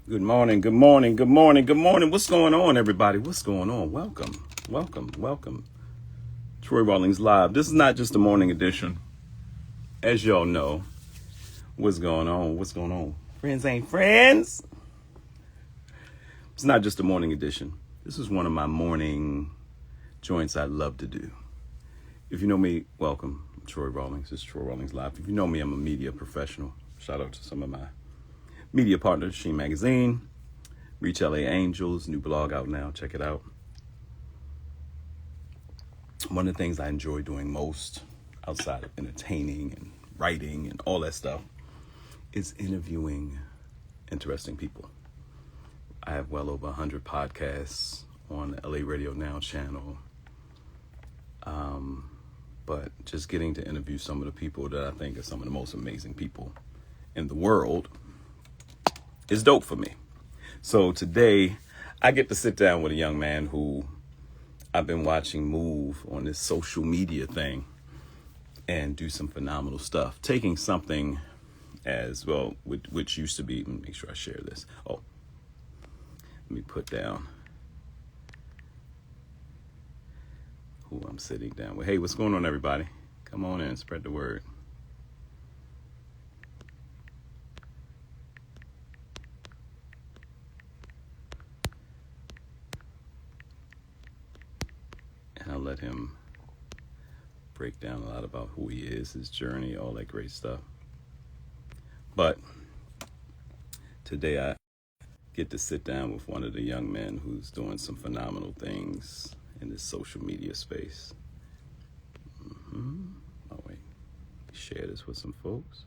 Good morning, good morning, good morning, good morning. What's going on, everybody? What's going on? Welcome, welcome, welcome. Troy Rawlings Live. This is not just a morning edition. As y'all know, what's going on? What's going on? Friends ain't friends. It's not just a morning edition. This is one of my morning joints I love to do. If you know me, welcome. I'm Troy Rawlings. This is Troy Rawlings Live. If you know me, I'm a media professional. Shout out to some of my media partners, Sheen Magazine, Reach LA Angels, new blog out now. Check it out. One of the things I enjoy doing most outside of entertaining and writing and all that stuff is interviewing interesting people. I have well over 100 podcasts on the LA Radio Now channel. But just getting to interview some of the people that I think are some of the most amazing people in the world is dope for me. So today I get to sit down with a young man who I've been watching move on this social media thing and do some phenomenal stuff, taking something as well, which used to be, let me make sure I share this. Oh, let me put down who I'm sitting down with. Hey, what's going on, everybody? Come on in, spread the word. And I'll let him break down a lot about who he is, his journey, all that great stuff. But today I get to sit down with one of the young men who's doing some phenomenal things in this social media space. Oh, wait. Share this with some folks.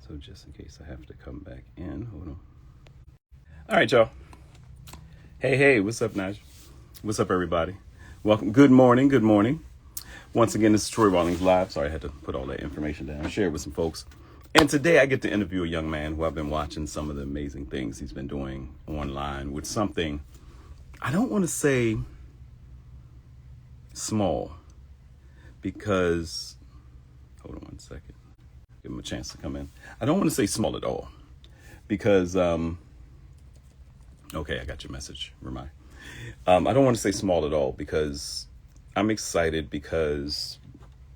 So just in case I have to come back in, hold on. All right, y'all. Hey, what's up, Nigel? What's up, everybody? Welcome. Good morning, good morning. Once again, this is Troy Rawlings Live. Sorry, I had to put all that information down and share it with some folks. And today I get to interview a young man who I've been watching some of the amazing things he's been doing online with something, I don't want to say small, because, hold on one second. Give him a chance to come in. I don't want to say small at all because, okay, I got your message, Remiah. I don't want to say small at all because I'm excited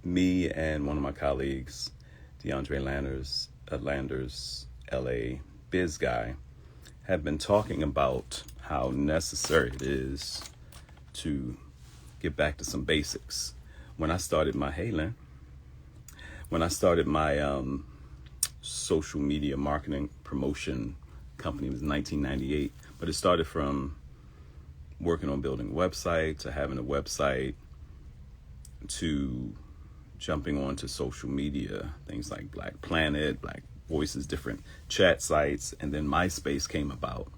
me and one of my colleagues, DeAndre Landers, LA biz guy, have been talking about how necessary it is to get back to some basics. When I started my social media marketing promotion company, it was 1998, but it started from working on building a website to having a website to jumping onto social media, things like Black Planet, Black Voices, different chat sites, and then MySpace came about.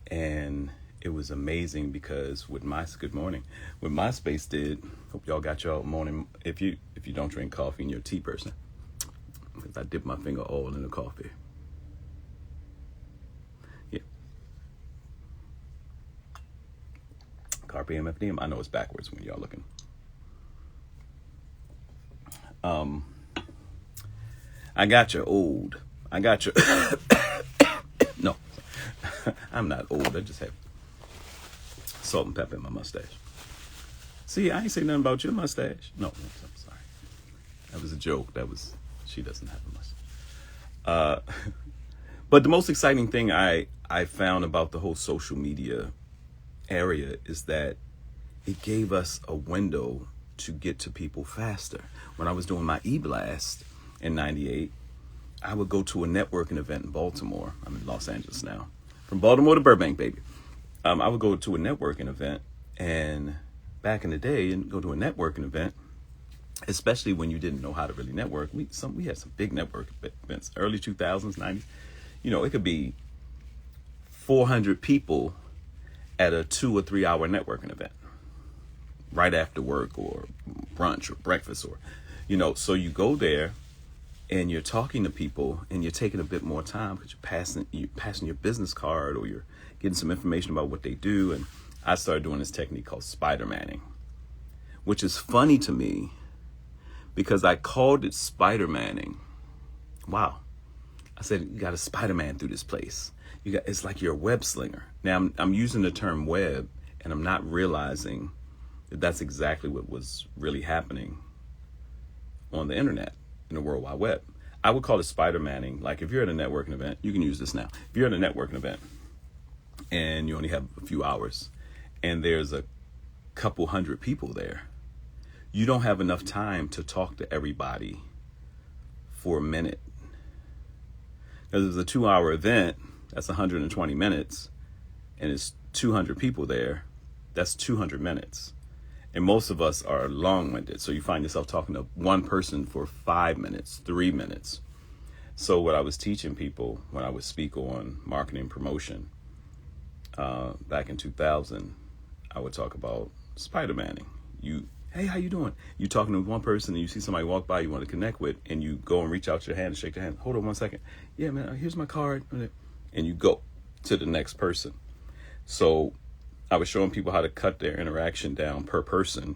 And it was amazing because what MySpace did, hope y'all got y'all morning, if you don't drink coffee and you're a tea person, because I dip my finger all in the coffee. Yeah. Carpe diem. I know it's backwards when y'all looking. I got you old. No, I'm not old. I just have salt and pepper in my mustache. See, I ain't say nothing about your mustache. No, I'm sorry. That was a joke. She doesn't have a mustache. But the most exciting thing I found about the whole social media area is that it gave us a window to get to people faster. When I was doing my e-blast in 98, I would go to a networking event in Baltimore. I'm in Los Angeles now. From Baltimore to Burbank, baby. I would go to a networking event And back in the day, and go to a networking event, especially when you didn't know how to really network. We had some big network events, early 2000s, 90s. It could be 400 people at a 2 or 3 hour networking event right after work or brunch or breakfast so you go there and you're talking to people and you're taking a bit more time because you're passing your business card or you're getting some information about what they do. And I started doing this technique called Spider-Manning, which is funny to me because I called it Spider-Manning. Wow. I said, you got a Spider-Man through this place. It's like you're a web slinger. Now I'm using the term web and I'm not realizing that that's exactly what was really happening on the internet, in the World Wide Web. I would call it Spider-Manning. Like if you're at a networking event, you can use this now. If you're at a networking event and you only have a few hours and there's a couple hundred people there, you don't have enough time to talk to everybody for a minute. Because it's a 2-hour event, that's 120 minutes, and it's 200 people there, that's 200 minutes. And most of us are long-winded. So you find yourself talking to one person for 5 minutes, 3 minutes. So what I was teaching people when I would speak on marketing and promotion back in 2000, I would talk about Spider-Manning. Hey, how you doing? You talking to one person and you see somebody walk by you want to connect with, and you go and reach out your hand and shake their hand. Hold on 1 second. Yeah, man, here's my card. And you go to the next person. So I was showing people how to cut their interaction down per person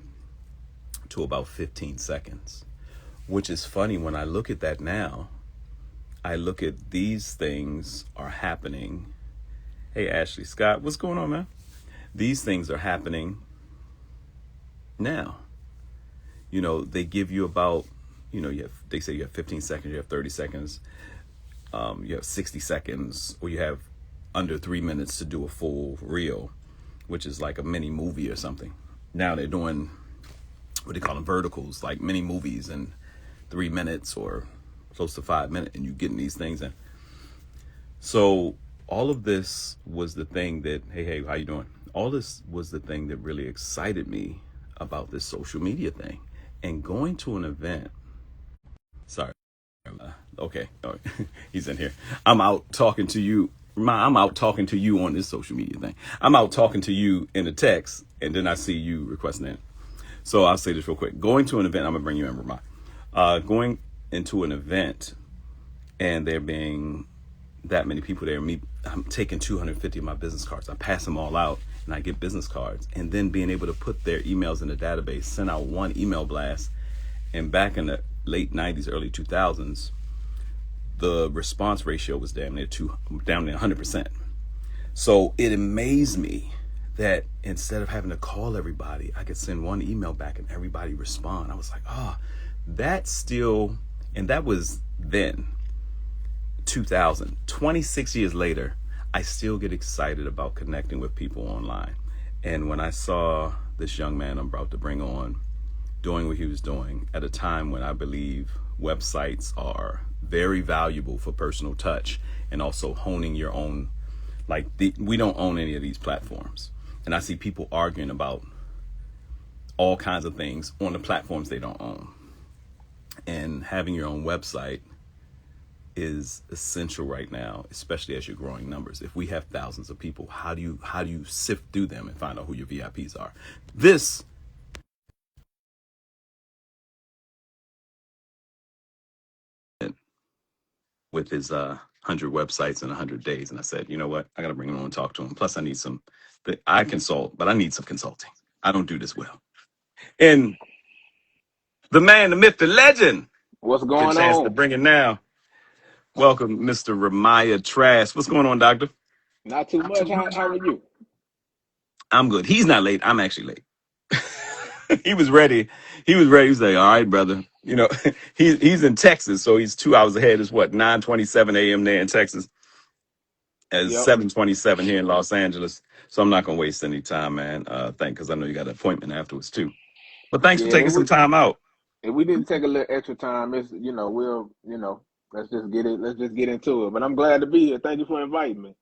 to about 15 seconds, which is funny. When I look at that now, I look at these things are happening. Hey, Ashley Scott, what's going on, man? These things are happening now. They give you about, they say you have 15 seconds, you have 30 seconds, you have 60 seconds, or you have under 3 minutes to do a full reel, which is like a mini movie or something. Now they're doing what they call them verticals, like mini movies in 3 minutes or close to 5 minutes, and you getting these things in. So all of this was the thing that, hey, how you doing? All this was the thing that really excited me about this social media thing. And going to an event, sorry, okay, all right. He's in here. I'm out talking to you. I'm out talking to you on this social media thing. I'm out talking to you in a text, and then I see you requesting it. So I'll say this real quick. Going to an event, I'm going to bring you in, Remiah. Going into an event, and there being that many people there, I'm taking 250 of my business cards. I pass them all out, and I get business cards. And then being able to put their emails in the database, send out one email blast. And back in the late 90s, early 2000s, the response ratio was down near 100%. So it amazed me that instead of having to call everybody, I could send one email back and everybody respond. I was like, that's still, and that was then, 2000. 26 years later, I still get excited about connecting with people online. And when I saw this young man I'm about to bring on doing what he was doing at a time when I believe websites are very valuable for personal touch and also honing your own, we don't own any of these platforms. And I see people arguing about all kinds of things on the platforms they don't own. And having your own website is essential right now, especially as you're growing numbers. If we have thousands of people, how do you sift through them and find out who your VIPs are? This with his 100 websites in 100 days, and I said, you know what? I got to bring him on and talk to him. Plus, I need some. I consult, but I need some consulting. I don't do this well. And the man, the myth, the legend. What's Good going chance to on? bring it now. Welcome, Mr. Remiah Trask. What's going on, doctor? Not too much. How are you? I'm good. He's not late. I'm actually late. He was ready. He was ready. He was like, all right, brother. He's in Texas, so he's 2 hours ahead. It's what, 9:27 a.m. there in Texas. It's Yep. 7:27 here in Los Angeles. So I'm not gonna waste any time, man. Because I know you got an appointment afterwards too. But thanks for Yeah. taking some time out. If we didn't take a little extra time, it's we'll let's just get into it. But I'm glad to be here. Thank you for inviting me.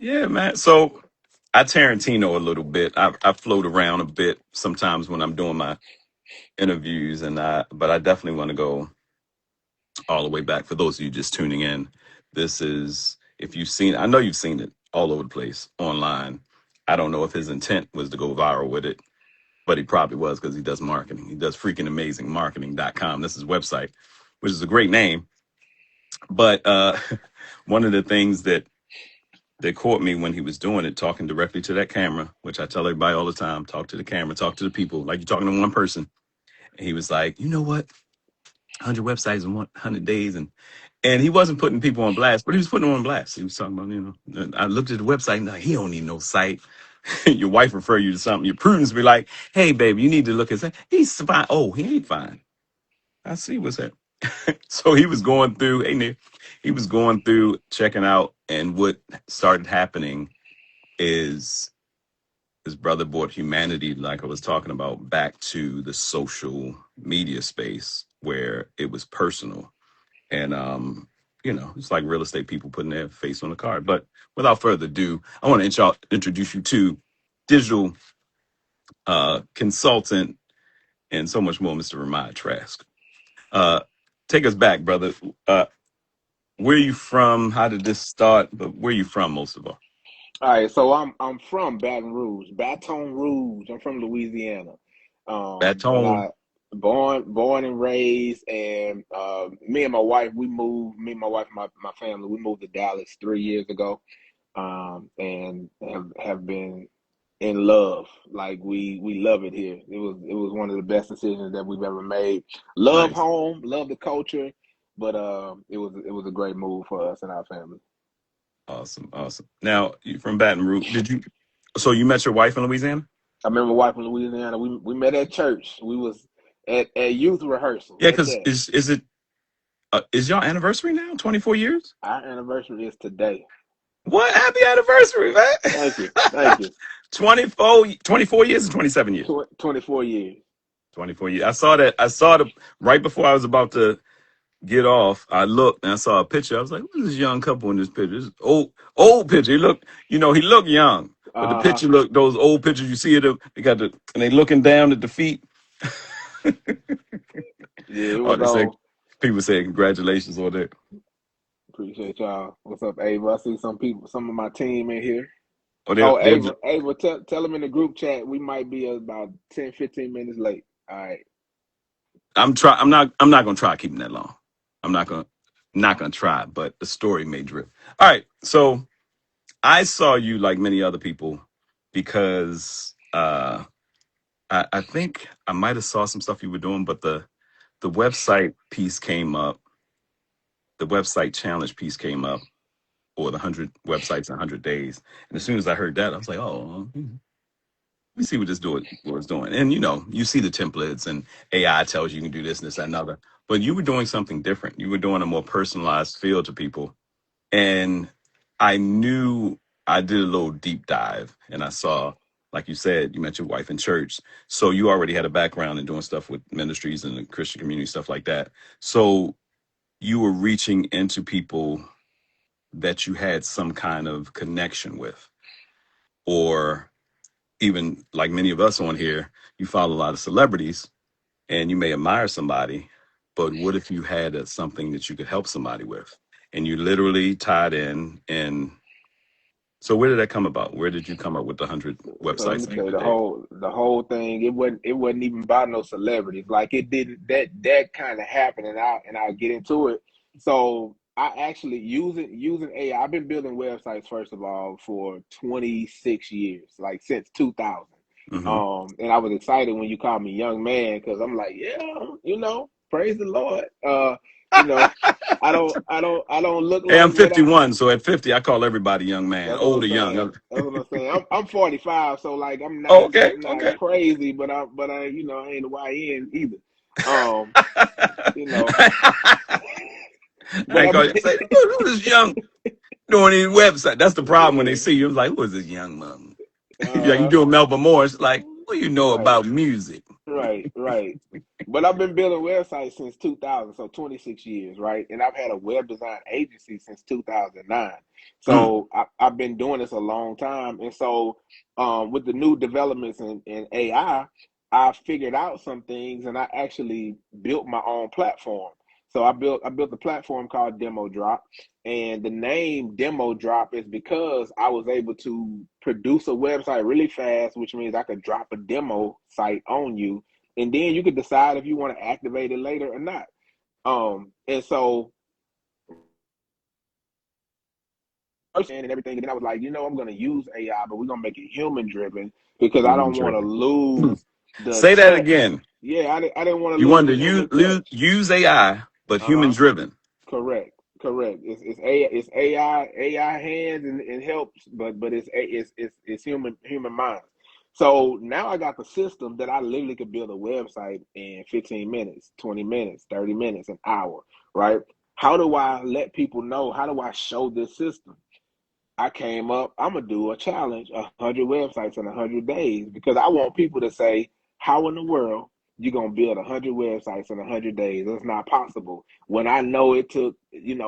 Yeah, man. So I Tarantino a little bit. I float around a bit sometimes when I'm doing my interviews, but I definitely want to go all the way back. For those of you just tuning in, this is, if you've seen, I know you've seen it all over the place online. I don't know if his intent was to go viral with it, but he probably was because he does marketing. He does freaking amazing marketing.com. This is his website, which is a great name. But one of the things that caught me when he was doing it, talking directly to that camera, which I tell everybody all the time, talk to the camera, talk to the people, like you're talking to one person. And he was like, you know what? 100 websites in 100 days. And he wasn't putting people on blast, but he was putting them on blast. He was talking about, I looked at the website and like, he don't need no site. Your wife refer you to something. Your prudence be like, hey, baby, you need to look at that. He's fine. Oh, he ain't fine. I see what's that. So he was going through, hey, Nick, he was going through, checking out. And what started happening is his brother brought humanity, like I was talking about, back to the social media space where it was personal. And it's like real estate people putting their face on the card. But without further ado, I want to introduce you to digital consultant and so much more, Mr. Remiah Trask. Uh, Take us back, brother. Where are you from? How did this start? But where are you from, most of all? All right, so I'm from Baton Rouge. I'm from Louisiana. But Baton. I born and raised, and me and my wife, me and my wife, my family, we moved to Dallas 3 years ago, and have been in love. Like we love it here. It was one of the best decisions that we've ever made. Love Nice. home, love the culture, but it was a great move for us and our family. Awesome. Awesome. Now, you from Baton Rouge. So you met your wife in Louisiana? I remember my wife in Louisiana. We met at church. We was at youth rehearsal Yeah, at because that. is your anniversary now? 24 years? Our anniversary is today. What? Happy anniversary, man. Thank you. Thank you. 24 years and 27 years. 24 years. 24 years. I saw the right before I was about to get off. I looked and I saw a picture. I was like, "Who's this young couple in this picture? This old picture. He looked young, but the Uh-huh. picture looked those old pictures you see of them. And they looking down at the feet. Yeah, it Oh, was they say all. people say congratulations on that. Appreciate y'all. What's up, Ava? I see some of my team in here. Oh, Oh, they're Ava, tell them in the group chat we might be about 10, 15 minutes late. All right. I'm not gonna try keeping that long. I'm not gonna try, but the story may drift. All right. So I saw you like many other people because I think I might have saw some stuff you were doing, but the website piece came up, the website challenge piece came up, or the 100 websites in 100 days. And as soon as I heard that, I was like, oh, let me see what it's doing. And you see the templates and AI tells you can do this and this and another. But you were doing something different. You were doing a more personalized feel to people. And I knew I did a little deep dive and I saw, like you said, you met your wife in church. So you already had a background in doing stuff with ministries and the Christian community, stuff like that. So you were reaching into people that you had some kind of connection with, or even like many of us on here, you follow a lot of celebrities and you may admire somebody, but what if you had something that you could help somebody with? And you literally tied in. And so where did that come about? Where did you come up with the 100 So let websites me in tell you 100 days? the whole thing. It wasn't even about no celebrities. Like it didn't that kind of happened, and I'll get into it. So I actually using AI. I've been building websites first of all for 26 years, like since 2000. Hmm. And I was excited when you called me young man because I'm like, yeah, praise the Lord. You know, I don't look Hey, I'm like what I. 51. So at 50, I call everybody young man, That's what old I'm or young. saying. That's what I'm saying. I'm 45, so like I'm Oh, not okay. I'm not Okay. crazy, but I I ain't a YN either. Um, you know, but I I'm call you say, who is young doing these website? That's the problem when they see you. It's like, who is this young mom? Yeah, you uh doing Melba Moore. It's like, what do you know right, about music? right. but I've been building websites since 2000, so 26 years, right? And I've had a web design agency since 2009. Mm, So I've been doing this a long time. And so with the new developments in AI, I figured out some things and I actually built my own platform. So I built a platform called Demo Drop. And the name Demo Drop is because I was able to produce a website really fast, which means I could drop a demo site on you, and then you could decide if you want to activate it later or not. And so and everything, and then I was like, I'm going to use AI, but we're going to make it human driven because I human don't want to driven. Mm. lose the Say that touch. again. Yeah, I didn't want to You lose wanted the to human touch. use AI, but Uh human huh. driven. Correct. Correct. It's AI hands and helps, but it's human minds. So now I got the system that I literally could build a website in 15 minutes, 20 minutes, 30 minutes, an hour, right? How do I let people know? How do I show this system? I came up, I'm gonna do a challenge, 100 websites in 100 days, because I want people to say, "How in the world you gonna build 100 websites in 100 days? It's not possible." When I know it took,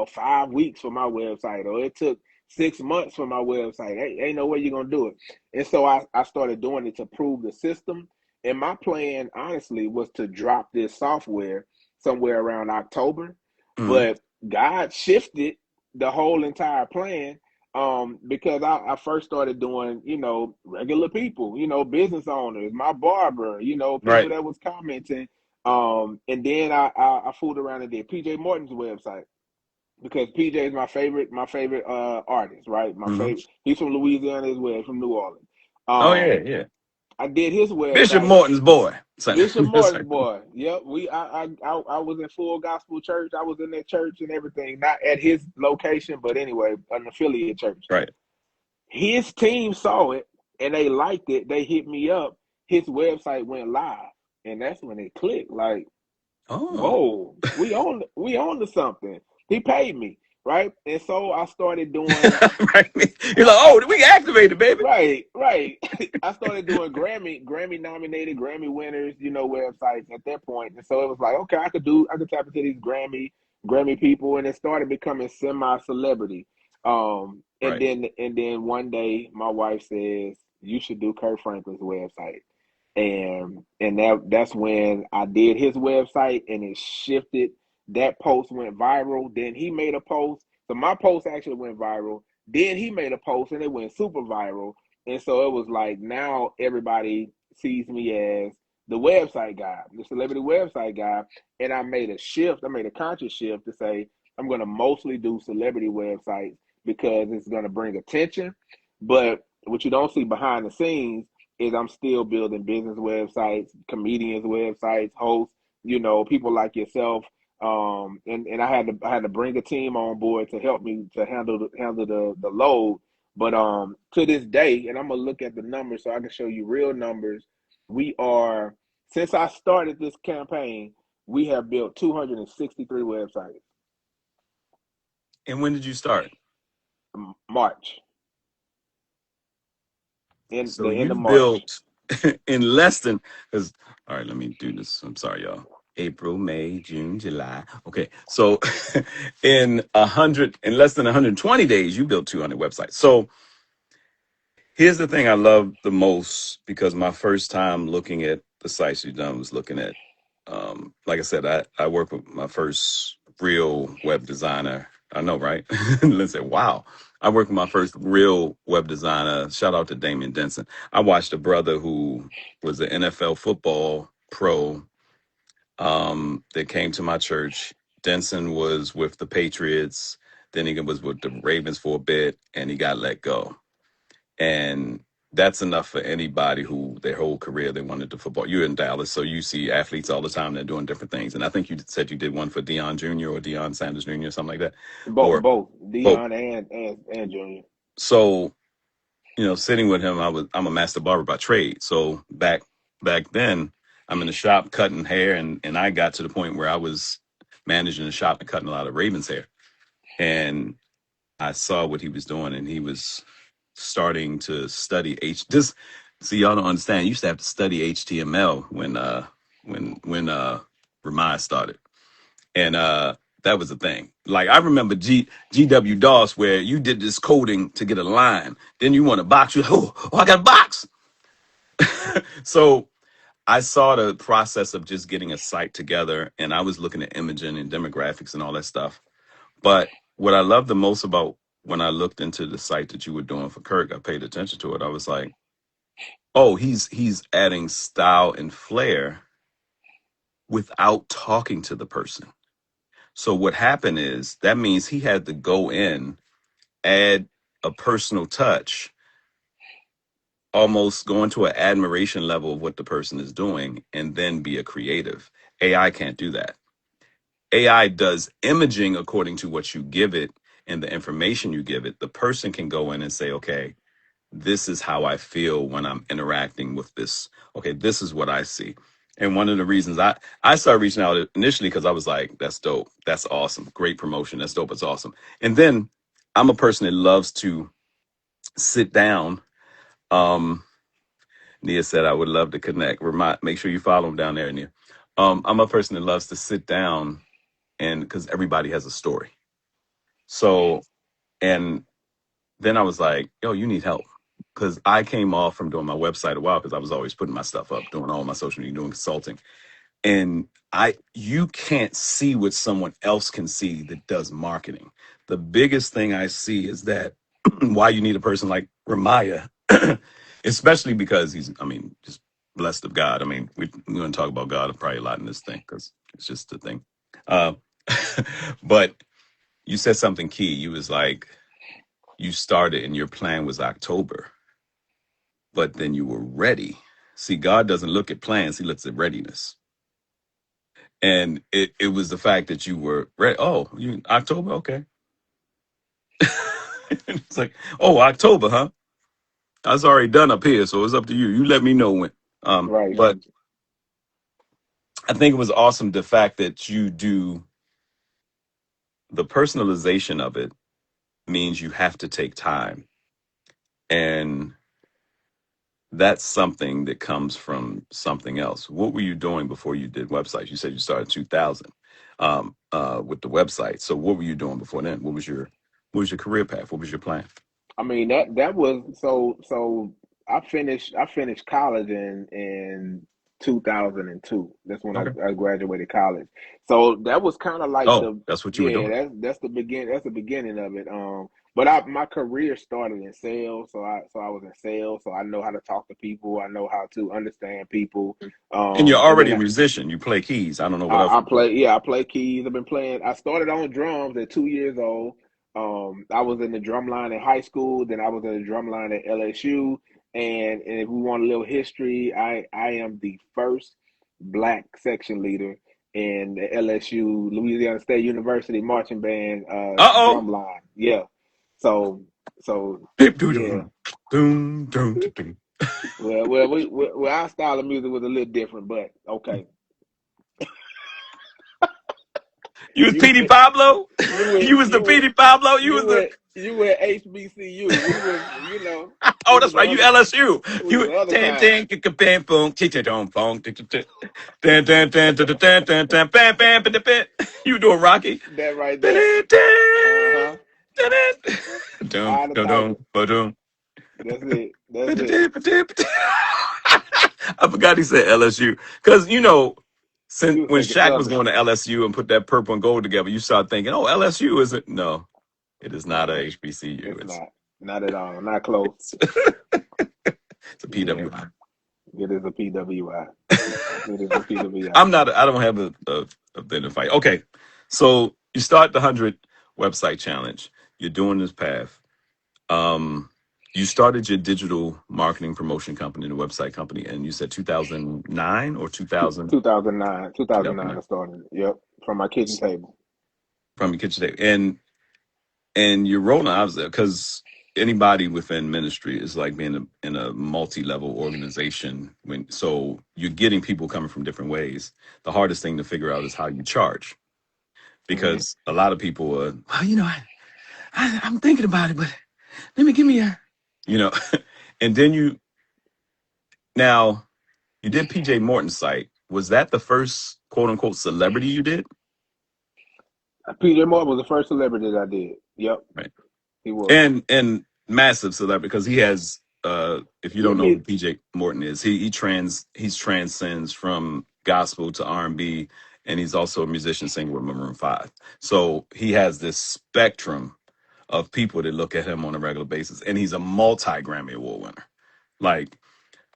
5 weeks for my website, or it took 6 months for my website, ain't no way you're gonna do it. And so I started doing it to prove the system. And my plan, honestly, was to drop this software somewhere around October, Mm, but God shifted the whole entire plan because I first started doing, regular people, business owners, my barber, people right. that was commenting. And then I fooled around and did PJ Morton's website because PJ is my favorite artist, right? My Hmm. favorite. He's from Louisiana as well, from New Orleans. Oh yeah, Um, yeah. I did his Bishop website. Morton's boy. So, Bishop that's Morris right. boy. Yep. I was in full gospel church. I was in that church and everything. Not at his location, but anyway, an affiliate church. Right. His team saw it and they liked it. They hit me up. His website went live, and that's when it clicked. Like, Oh, whoa, we on to something. He paid me, right? And so I started doing. right. You're I, like, I, oh, we activated, baby. right, right. I started doing Grammy nominated, Grammy winners, websites at that point. And so it was like, okay, I could tap into these Grammy people, and it started becoming semi celebrity. And Right. then one day my wife says, you should do Kurt Franklin's website. And that's when I did his website, and it shifted. That post went viral. Then he made a post. So my post actually went viral. Then he made a post and it went super viral. And so it was like now everybody sees me as the website guy, the celebrity website guy. And I made a shift. I made a conscious shift to say I'm going to mostly do celebrity websites because it's going to bring attention. But what you don't see behind the scenes is I'm still building business websites, comedians websites, hosts, people like yourself. And I had to bring a team on board to help me to handle the load. But to this day, and I'm gonna look at the numbers so I can show you real numbers. We are Since I started this campaign, we have built 263 websites. And when did you start? March, in So the end you of March. built in less than, because, all right, let me do this. I'm sorry, y'all. April, May, June, July. Okay. So in less than 120 days, you built 200 websites. So here's the thing I love the most, because my first time looking at the sites you've done was looking at, like I said, I worked with my first real web designer. I know, right? Let's say, wow. I worked with my first real web designer. Shout out to Damian Denson. I watched a brother who was an NFL football pro that came to my church. Denson was with the Patriots. Then he was with the Ravens for a bit, and he got let go. And that's enough for anybody who their whole career they wanted to football. You're in Dallas, so you see athletes all the time. They're doing different things. And I think you said you did one for Deion Jr. or Deion Sanders Jr. or something like that, Both, or both both. Dion and Junior. So sitting with him, I'm a master barber by trade. So back then, I'm in the shop cutting hair, and I got to the point where I was managing the shop and cutting a lot of Ravens hair. And I saw what he was doing, and he was starting to study this. See, y'all don't understand. You used to have to study HTML when Remiah started. And that was the thing. Like I remember GW DOS where you did this coding to get a line. Then you want a box. You I got a box. So I saw the process of just getting a site together, and I was looking at imaging and demographics and all that stuff. But what I loved the most about when I looked into the site that you were doing for Kirk, I paid attention to it. I was like, oh, he's adding style and flair without talking to the person. So what happened is that means he had to go in, add a personal touch, almost go into an admiration level of what the person is doing, and then be a creative. AI can't do that. AI does imaging according to what you give it and the information you give it. The person can go in and say, okay, this is how I feel when I'm interacting with this. Okay, this is what I see. And one of the reasons I started reaching out initially because I was like, that's dope. That's awesome. Great promotion. That's dope. It's awesome. And then I'm a person that loves to sit down. Um, Nia said I would love to connect. Make sure you follow him down there, Nia. I'm a person that loves to sit down and because everybody has a story. So, and then I was like, yo, you need help. Because I came off from doing my website a while because I was always putting my stuff up, doing all my social media, doing consulting. And you can't see what someone else can see that does marketing. The biggest thing I see is that why you need a person like Remiah, especially because just blessed of God. I mean, we're going to talk about God probably a lot in this thing because it's just the thing. Uh, but you said something key. You was like, you started and your plan was October, but then you were ready. See, God doesn't look at plans, he looks at readiness. And it was the fact that you were ready. Oh, you October, okay. It's like, oh, October, huh? I was already done up here, so it's up to you. You let me know when. Right. But I think it was awesome the fact that you do the personalization of it means you have to take time. And that's something that comes from something else. What were you doing before you did websites? You said you started 2000 with the website. So what were you doing before then? What was your career path? What was your plan? I mean that was so I finished college in 2002. That's when Okay. I graduated college. So that was kind of like Oh, the that's what you were yeah, doing. that's the beginning of it. But my career started in sales, so I was in sales, so I know how to talk to people, I know how to understand people. And you're And then already a musician. You play keys. I don't know what else I you play. play, yeah, I play keys. I've been playing. I started on drums at 2 years old. I was in the drum line in high school. Then I was in the drum line at LSU. And if we want a little history, I am the first black section leader in the LSU Louisiana State University marching band Uh-oh. drum line. Yeah. So so Beep, doo, doo, yeah. doo. Doom, doom, doo, doo. Well, our style of music was a little different, but okay. You was You Petey Pablo? you went You was the you went Petey Pablo? You was you the went you went HBCU. We was Oh, that's right. You LSU. it was You the other tan time. tan bam boom don bong dan dan dan dan dan dan dan bam bam bam bam. You doing Rocky? That right Dun there. Uh dun huh. dun dun Eye of the dun tiger. dun dun. That's it. That's it. I forgot he said LSU because since You was when thinking Shaq was Southern. going to LSU and put that purple and gold together, you start thinking, "Oh, LSU isn't." No, it is not a No, HBCU. it's not at all. Not close. It's a Yeah, PWI. it is a PWI. It is a PWI. I'm not. I don't have a thing to fight. Okay, so you start the 100 website challenge. You're doing this path. Um, you started your digital marketing promotion company, the website company, and you said 2009 or 2009. 2009 I 2009 started. Yep. From my kitchen table. from your kitchen table, and you're rolling out there because anybody within ministry is like being in a multi-level organization. So you're getting people coming from different ways. The hardest thing to figure out is how you charge Hmm. because a lot of people are, well, I'm thinking about it, but let me give me a, you know, and then now you did PJ Morton's site. Was that the first quote unquote celebrity you did? PJ Morton was the first celebrity that I did. Yep, Right. he was. And massive celebrity because he has if you Yeah, don't know who PJ Morton is, he's transcends from gospel to R&B, and he's also a musician singer with Maroon 5. So he has this spectrum of people that look at him on a regular basis, and he's a multi Grammy Award winner. Like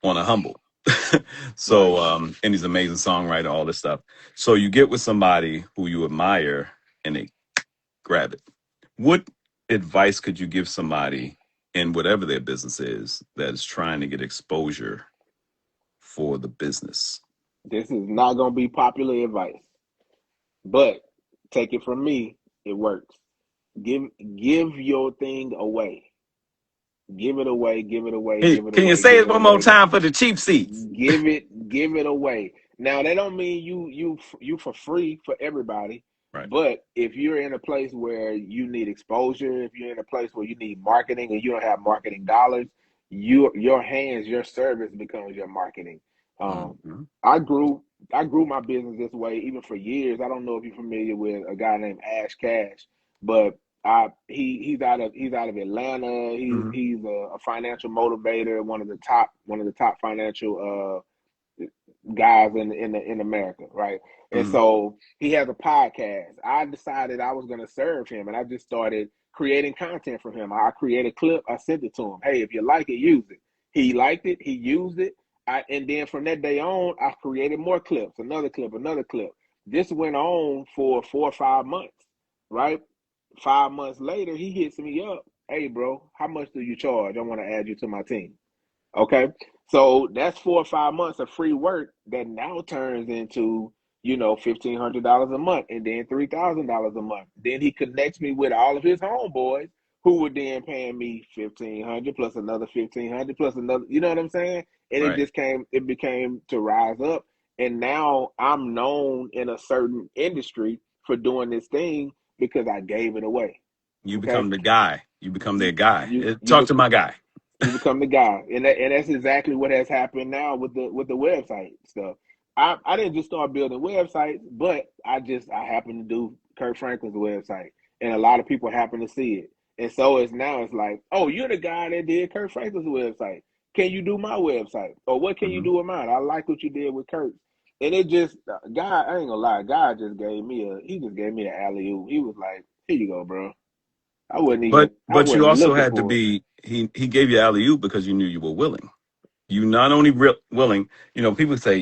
on a humble. right. So and he's an amazing songwriter, all this stuff. So you get with somebody who you admire and they grab it. What advice could you give somebody in whatever their business is that is trying to get exposure for the business? This is not gonna be popular advice, but take it from me, it works. Give give your thing away. Give it away, give it away, give it Can you away, say give it it one more away. time for the cheap seats? Give it away. Now that don't mean you for free for everybody, Right. but if you're in a place where you need exposure, if you're in a place where you need marketing and you don't have marketing dollars, your hands, your service becomes your marketing. Um, Mm-hmm. I grew I grew my business this way even for years. I don't know if you're familiar with a guy named Ash Cash, but he's out of Atlanta. Mm-hmm. He's a financial motivator, one of the top financial guys in America, right? And Mm-hmm. so he has a podcast. I decided I was going to serve him, and I just started creating content for him. I created a clip. I sent it to him. Hey, if you like it, use it. He liked it. He used it. And then from that day on, I created more clips, another clip, another clip. This went on for 4 or 5 months, right? 5 months later, he hits me up. Hey, bro, how much do you charge? I want to add you to my team. Okay. So that's 4 or 5 months of free work that now turns into, $1,500 a month and then $3,000 a month. Then he connects me with all of his homeboys who were then paying me 1,500 plus another 1,500 plus another, you know what I'm saying? And Right. it became to rise up. And now I'm known in a certain industry for doing this thing because I gave it away. You Okay. become the guy. You become their You, guy. you, you, Talk to my guy. you become the guy, and that's exactly what has happened now with the website stuff. I didn't just start building websites, but I happened to do Kurt Franklin's website, and a lot of people happen to see it, and so it's like, oh, you're the guy that did Kurt Franklin's website. Can you do my website, or what can you Mm-hmm. do with mine? I like what you did with Kurt, and it just God, I ain't gonna lie, God just gave me an alley oop. He was like, here you go, bro. I But you wasn't also looking had to for it. be he gave you alley oop because you knew you were willing. You not only willing, people say,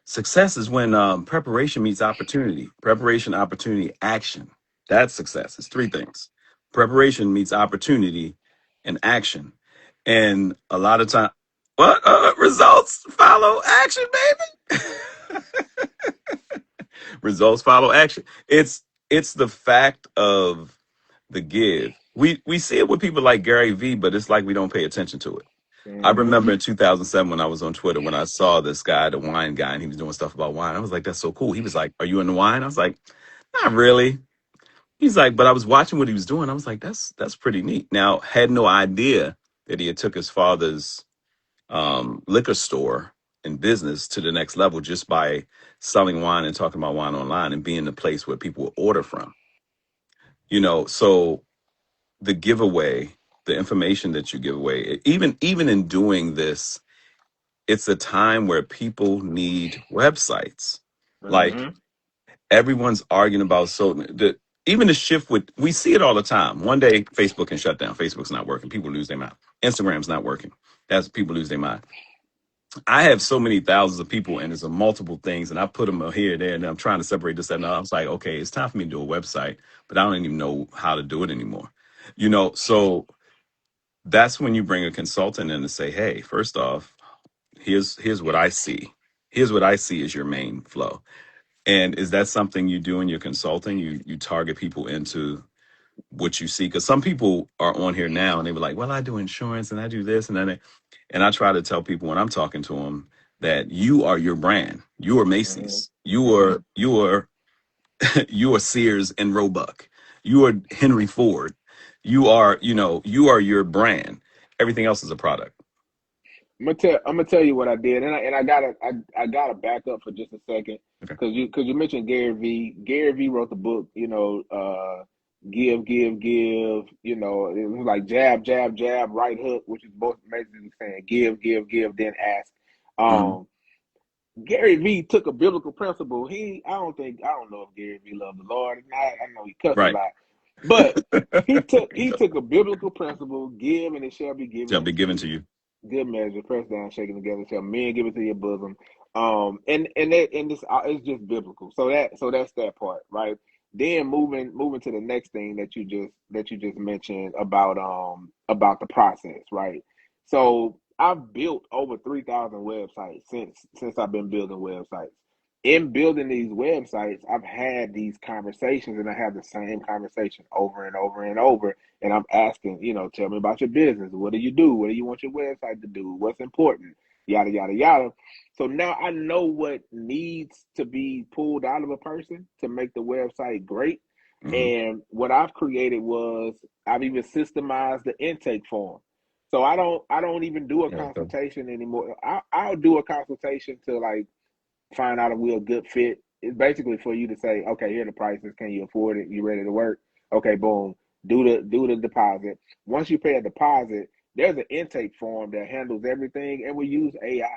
success is when preparation meets opportunity. Preparation, opportunity, action. That's success. It's three things. Preparation meets opportunity and action. And a lot of time, what results follow action, baby. Results follow action. It's the fact of the give. We see it with people like Gary Vee, but it's like we don't pay attention to it. I Hmm. remember in 2007 when I was on Twitter when I saw this guy, the wine guy, and he was doing stuff about wine. I was like, that's so cool. He was like, are you into wine? I was like, not really. He's like, but I was watching what he was doing. I was like, that's pretty neat. Now, had no idea that he had took his father's liquor store and business to the next level just by selling wine and talking about wine online and being the place where people will order from. So the giveaway, the information that you give away, even in doing this, it's a time where people need websites. Like Hmm. everyone's arguing about even the shift with we see it all the time. One day Facebook can shut down. Facebook's not working. People lose their mind. Instagram's not working. That's people lose their mind. I have so many thousands of people and there's a multiple things and I put them here, there, and I'm trying to separate this and that. And I was like, okay, it's time for me to do a website, but I don't even know how to do it anymore. So that's when you bring a consultant in to say, hey, first off, here's what I see. Here's what I see as your main flow. And is that something you do in your consulting? You target people into what you see? Because some people are on here now and they were like, well, I do insurance and I do this and that. And I try to tell people when I'm talking to them that you are your brand. You are Hmm. Macy's. You Hmm. are you are you are Sears and Roebuck. You are Henry Ford. You are your brand. Everything else is a product. I'm gonna tell you what I did, and I gotta back up for just a second Okay. because you mentioned Gary V. Gary V. wrote the book, give, give, give. It was like jab, jab, jab, right hook, which is both basically saying give, give, give, then ask. Mm-hmm. Um, Gary V took a biblical principle. I don't know if Gary V loved the Lord or not. I know he cussed a Right. lot, but he took a biblical principle: give, and it shall be given Shall be unto given to you. you. Good measure, pressed down, shaken together, shall men give it to your bosom. And this it's just biblical. So that's that part, right? Then moving to the next thing that you just mentioned about the process, right? So I've built over 3,000 websites since I've been building websites. In building these websites, I've had these conversations, and I have the same conversation over and over and over. And I'm asking, tell me about your business. What do you do? What do you want your website to do? What's important? Yada yada yada. So now I know what needs to be pulled out of a person to make the website great. Mm-hmm. And what I've created was I've even systemized the intake form. So I don't even do a Yeah. So, consultation anymore. I'll do a consultation to like find out if we're a good fit. It's basically for you to say, okay, here are the prices. Can you afford it? You ready to work? Okay, boom. Do the deposit. Once you pay a deposit, there's an intake form that handles everything, and we use AI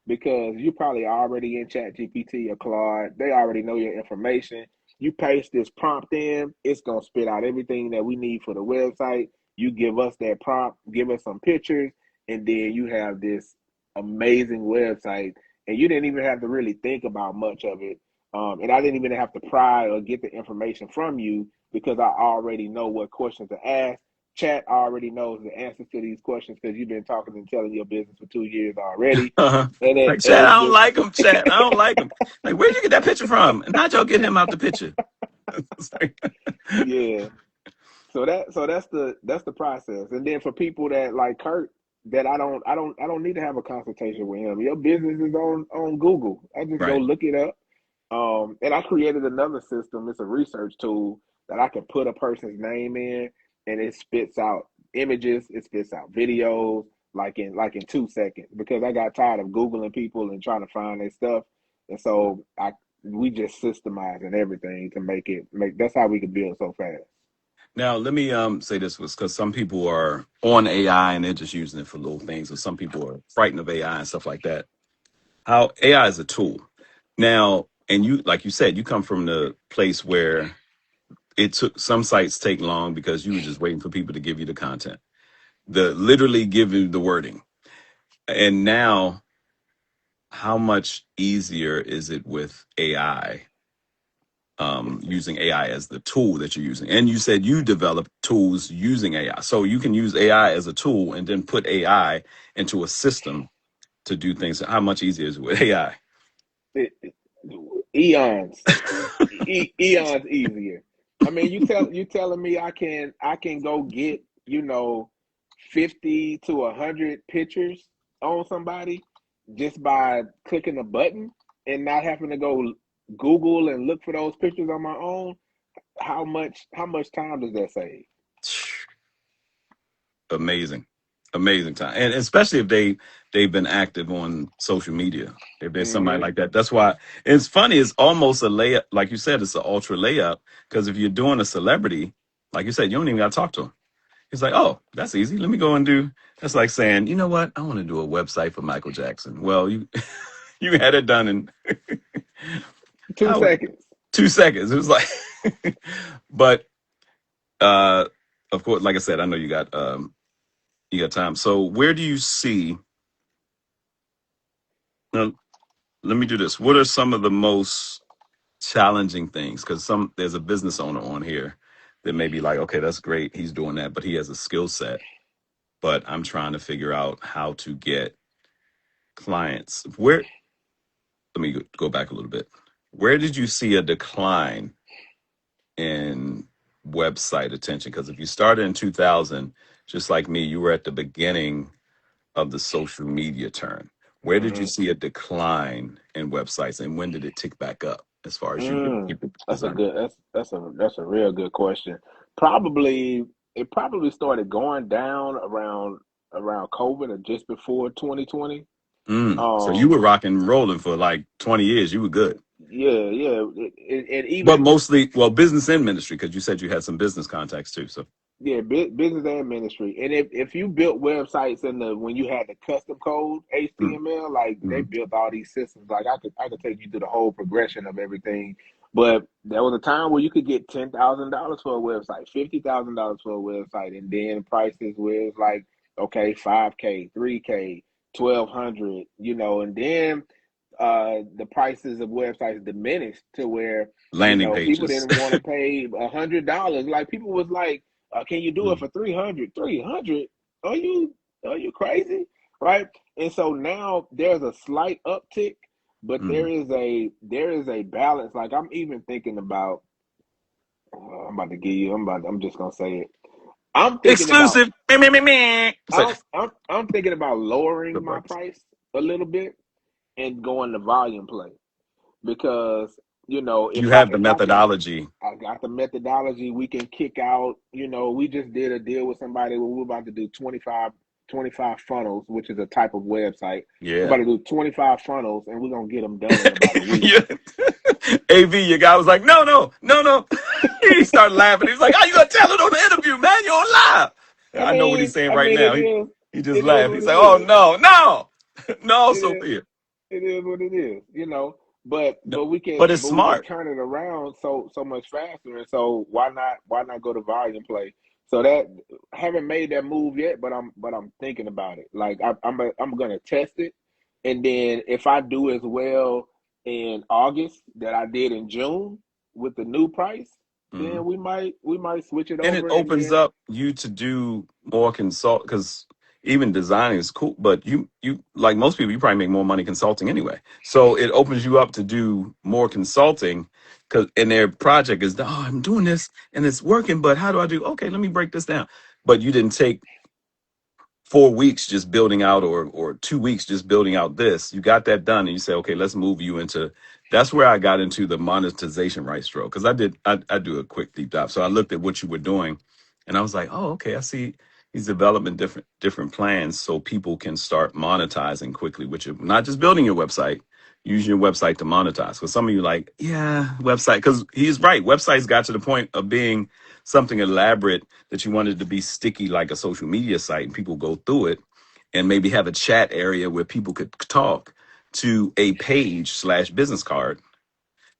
because you probably already in Chat GPT or Claude. They already know your information. You paste this prompt in, it's gonna spit out everything that we need for the website. You give us that prompt, give us some pictures, and then you have this amazing website, and you didn't even have to really think about much of it. And I didn't even have to pry or get the information from you because I already know what questions to ask. Chat already knows the answers to these questions because you've been talking and telling your business for 2 years already. uh-huh. And it Like, and Chad, I it's don't just like him. Chad, I don't like him. Like, where'd you get that picture from? And how'd y'all get him out the picture? It's like, yeah. So that's the process. And then for people that like Kurt, that I don't need to have a consultation with him. Your business is on Google. I just go right. look it up. And I created another system. It's a research tool that I can put a person's name in, and it spits out images, it spits out videos, like in 2 seconds. Because I got tired of googling people and trying to find their stuff, and so we just systemizing everything to make. That's how we can build so fast. Now, let me say this was because some people are on AI and they're just using it for little things, or some people are frightened of AI and stuff like that. How AI is a tool. Now, and you, like you said, you come from the place where it took some sites take long because you were just waiting for people to give you the content, the literally give you the wording. And now, how much easier is it with AI, using AI as the tool that you're using? And you said you develop tools using AI. So you can use AI as a tool and then put AI into a system to do things. How much easier is it with AI? It, eons, eons easier. I mean, you telling me I can go get 50 to 100 pictures on somebody just by clicking a button and not having to go Google and look for those pictures on my own. How much time does that save? Amazing, amazing time, and especially if they've been active on social media. If there's somebody Mm-hmm. like that, that's why it's funny. It's almost a layup, like you said. It's an ultra layup because if you're doing a celebrity, like you said, you don't even got to talk to them. He's like, oh, that's easy. Let me go and do. That's like saying, you know what? I want to do a website for Michael Jackson. Well, you you had it done in Two how seconds. 2 seconds. It was like, but uh, of course, like I said, I know you got time. So where do you see? Now, let me do this. What are some of the most challenging things? Because there's a business owner on here that may be like, okay, that's great. He's doing that, but he has a skill set. But I'm trying to figure out how to get clients. Let me go back a little bit. Where did you see a decline in website attention? Because if you started in 2000, just like me, you were at the beginning of the social media turn. Where did you Mm-hmm. see a decline in websites, and when did it tick back up as far as you That's a design? good. That's a real good question. Probably it probably started going down around. around COVID or just before 2020. So you Um, were rocking and rolling for like 20 years. You were good. yeah, yeah, and But even mostly, well, business and ministry, because you said you had some business contacts too. So, yeah, business and ministry. And if you built websites in the when you had the custom code mm, HTML, like they mm, built all these systems. Like I could take you through the whole progression of everything. But there was a time where you could get $10,000 for a website, $50,000 for a website, and then prices where it's like, okay, 5K, 3K, 1,200, and then the prices of websites diminished to where landing people pages. didn't want to pay $100. Like people was like, can you do it Mm, for 300? 300? Are you crazy? Right? And so now there's a slight uptick, but there mm. is a balance. Like I'm even thinking about. I'm about to give you. I'm just gonna say it. I'm thinking about. Exclusive. Meh, meh, meh, meh. It's like, I'm thinking about lowering good my breaks. price a little bit and going to volume play because You if I have the if I can methodology. I got the methodology. We can kick out. We just did a deal with somebody where we're about to do 25 funnels, which is a type of website. We're Yeah. about to do 25 funnels, and we're gonna get them done in about a week. Yeah. AV, your guy was like, no, no, no, no. He started laughing. He was like, how you gonna tell it on the interview, man? You're on live. I I know what he's mean, saying I right mean, now. He just it is laughed. what He's it like, oh is. no, no, no, It is. Sophia. It is what it is. But No, but we can but it's but we can smart. turn it around so much faster. And so why not go to volume play? So that I haven't made that move yet, but I'm thinking about it. Like I'm gonna test it, and then if I do as well in August that I did in June with the new price, Mhm. then we might switch it And it over, and opens then up you to do more consult because even designing is cool, but you like most people, you probably make more money consulting anyway. So it opens you up to do more consulting because and their project is, oh, I'm doing this and it's working, but how do I do? Okay, let me break this down. But you didn't take 4 weeks just building out or 2 weeks just building out this. You got that done and you say, okay, let's move you into that's where I got into the monetization right stroke. Because I do a quick deep dive. So I looked at what you were doing and I was like, oh, okay, I see he's developing different plans so people can start monetizing quickly, which is not just building your website, using your website to monetize. Because some of you like, yeah, website, because he's right. Websites got to the point of being something elaborate that you wanted to be sticky like a social media site and people go through it and maybe have a chat area where people could talk to a page slash business card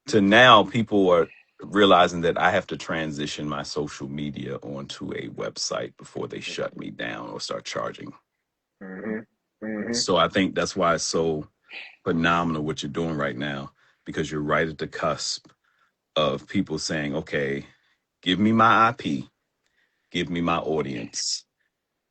to now people are realizing that I have to transition my social media onto a website before they shut me down or start charging. hmm hmm So I think that's why it's so phenomenal what you're doing right now because you're right at the cusp of people saying, okay, give me my IP, give me my audience,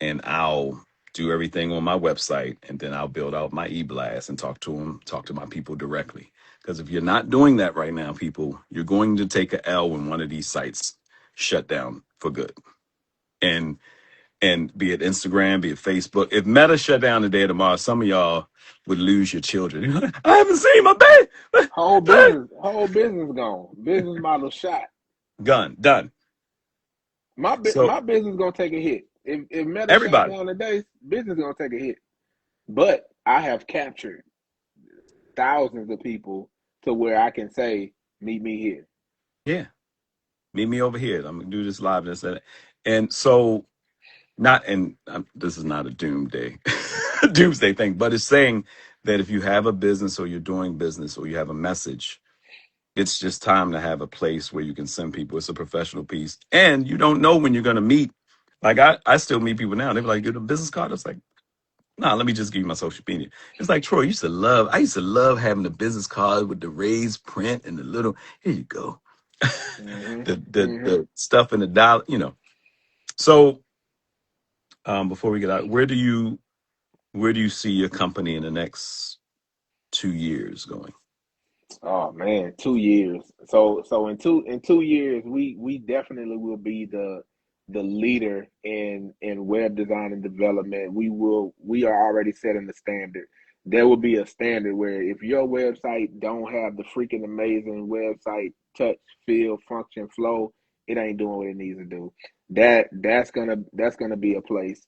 and I'll do everything on my website and then I'll build out my e-blast and talk to them, talk to my people directly. Because if you're not doing that right now, people, you're going to take a L when one of these sites shut down for good. And be it Instagram, be it Facebook. If Meta shut down today or tomorrow, some of y'all would lose your children. I haven't seen my baby. whole business gone. Business model shot. Gun done. So My business gonna take a hit. If Meta shot everybody, down today, business gonna take a hit. But I have captured thousands of people to where I can say, meet me here. yeah, meet me over here. I'm gonna do this live and so not and this is not a doomsday doomsday thing, but it's saying that if you have a business or you're doing business or you have a message, it's just time to have a place where you can send people. It's a professional piece, and you don't know when you're going to meet. Like I still meet people now. They're like, "Get a business card." It's like, nah, let me just give you my social media. It's like Troy I used to love having the business card with the raised print and the little. Here you go, hmm hmm the stuff in the dollar. So before we get out, where do you see your company in the next 2 years going? Oh man, 2 years. So in two years, we definitely will be the leader in web design and development. We are already setting the standard. There will be a standard where if your website don't have the freaking amazing website touch, feel, function, flow, it ain't doing what it needs to do. That's gonna be a place.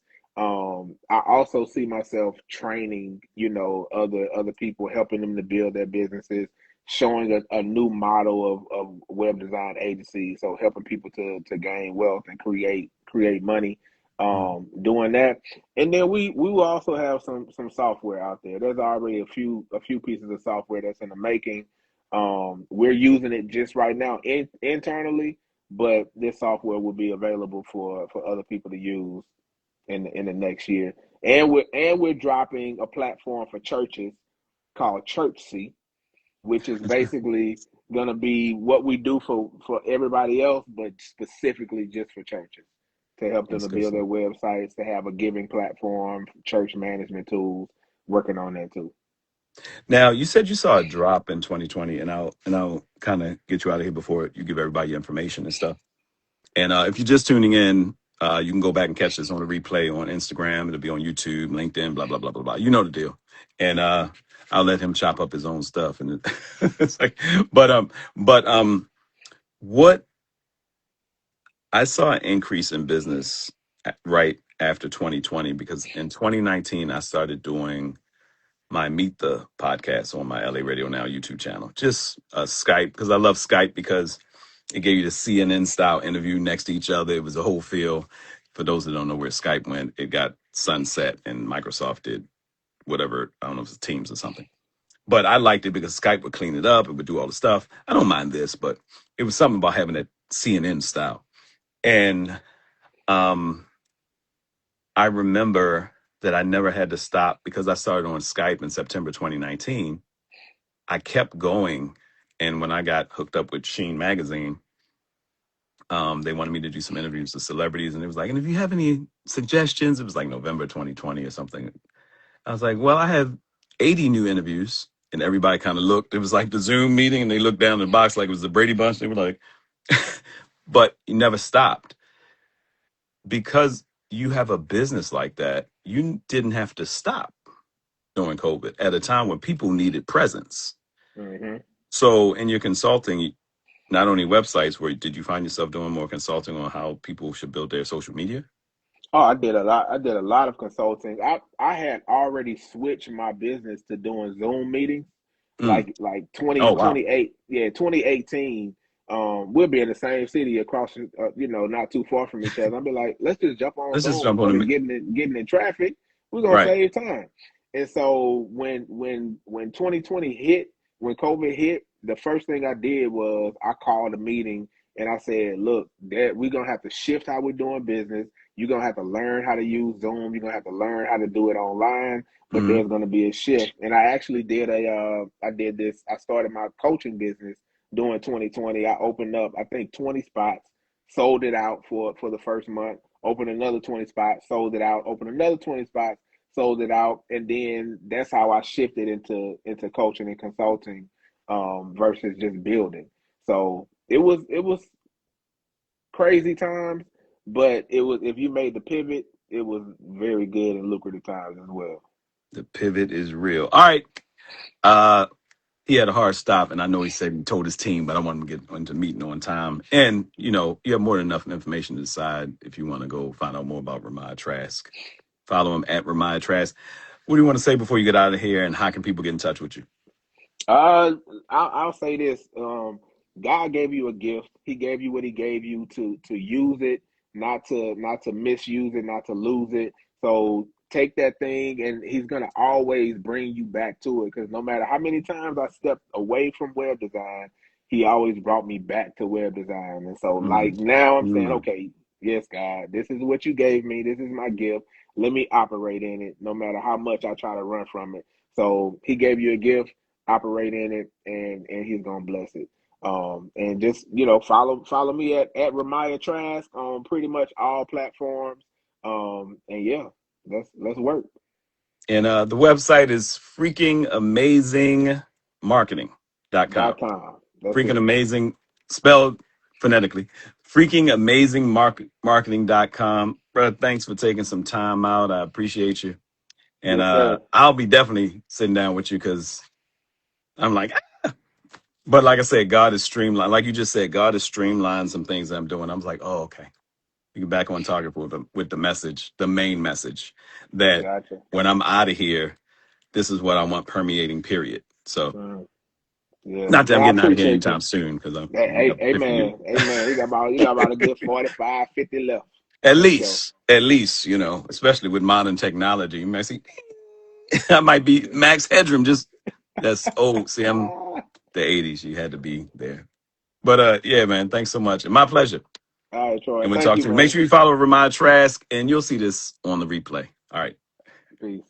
I also see myself training, other people, helping them to build their businesses, showing a new model of web design agencies, so helping people to gain wealth and create money, Mm. doing that. And then we will also have some software out there. There's already a few pieces of software that's in the making. We're using it just right now internally, but this software will be available for other people to use in the next year. And we're dropping a platform for churches called ChurchC, which is basically gonna be what we do for everybody else, but specifically just for churches, to help them That's to good build stuff. their websites, to have a giving platform, church management tools, working on that too. Now, you said you saw a drop in 2020, and I'll kind of get you out of here before you give everybody your information and stuff. And if you're just tuning in, you can go back and catch this on a replay on Instagram. It'll be on YouTube, LinkedIn, blah blah blah blah blah. You know the deal. And I'll let him chop up his own stuff. And it's like, but what I saw an increase in business right after 2020 because in 2019 I started doing my Meet the podcast on my LA Radio Now YouTube channel. Just Skype because I love Skype because it gave you the CNN style interview next to each other. It was a whole feel. For those that don't know where Skype went, it got sunset and Microsoft did whatever. I don't know if it's Teams or something. But I liked it because Skype would clean it up. It would do all the stuff. I don't mind this, but it was something about having that CNN style. And um, I remember that I never had to stop because I started on Skype in September 2019. I kept going. And when I got hooked up with Sheen Magazine, they wanted me to do some interviews with celebrities, and it was like, and if you have any suggestions, it was like November 2020 or something. I was like, well, I have 80 new interviews, and everybody kind of looked. It was like the Zoom meeting, and they looked down in the box like it was the Brady Bunch. They were like, but you never stopped because you have a business like that. You didn't have to stop during COVID at a time when people needed presence. Hmm. So in your consulting, not only websites, where did you find yourself doing more consulting on how people should build their social media? Oh, I did a lot. I did a lot of consulting. I had already switched my business to doing Zoom meetings, Mm. like 20 Oh wow. 28, yeah, 2018. We'll be in the same city across, not too far from each other. I'll be like, let's just jump on Let's just Zoom jump on instead of the getting in traffic. We're gonna right. save time. And so when 2020 hit, when COVID hit, the first thing I did was I called a meeting and I said, look, that we're gonna have to shift how we're doing business. You're gonna have to learn how to use Zoom. You're gonna have to learn how to do it online. But Hmm. there's gonna be a shift. And I actually I did this. I started my coaching business during 2020. I opened up, I think, 20 spots, sold it out for the first month. Opened another 20 spots, sold it out. Opened another 20 spots, sold it out. And then that's how I shifted into coaching and consulting, versus just building. So it was crazy times, but it was, if you made the pivot, it was very good and lucrative times as well. The pivot is real. All right. Uh, he had a hard stop, and I know he said he told his team, but I want him to get into meeting on time. And you have more than enough information to decide if you want to go find out more about Remiah Trask. Follow him at Remiah Trask. What do you want to say before you get out of here? And how can people get in touch with you? Uh, I'll say this: God gave you a gift. He gave you what He gave you to use it, not to misuse it, not to lose it. So take that thing, and He's gonna always bring you back to it. Because no matter how many times I stepped away from web design, He always brought me back to web design. And so, like Mm, now, I'm saying, mm. okay, yes, God, this is what you gave me. This is my gift. Let me operate in it, no matter how much I try to run from it. So He gave you a gift, operate in it, and He's gonna bless it. And just follow me at Remiah Trask on pretty much all platforms. And yeah, let's work. And the website is freakingamazingmarketing.com. .com. That's Freaking it. amazing, spelled phonetically. Freakingamazingmarketing.com. Brother, thanks for taking some time out. I appreciate you. And Yes, sir. I'll be definitely sitting down with you because I'm like, but like I said, God is streamlined. Like you just said, God is streamlined some things that I'm doing. I was like, oh, okay. We get back on target with the message, the main message that Gotcha. when I'm out of here, this is what I want permeating. Period. So, Mm. Yeah. not that I'm Man, I getting out of here appreciate you. anytime soon, because we Hey, got hey, 50 years. man. Hey, man. You got about a good 45, 50 left. Let's go. At least, especially with modern technology, you may see I might be Max Headroom. Just that's old. See, I'm the '80s. You had to be there. But yeah, man. Thanks so much. And my pleasure. All right, Troy. And we'll Thank talk you, to you. Make man. sure you follow Remiah Trask, and you'll see this on the replay. All right. Peace.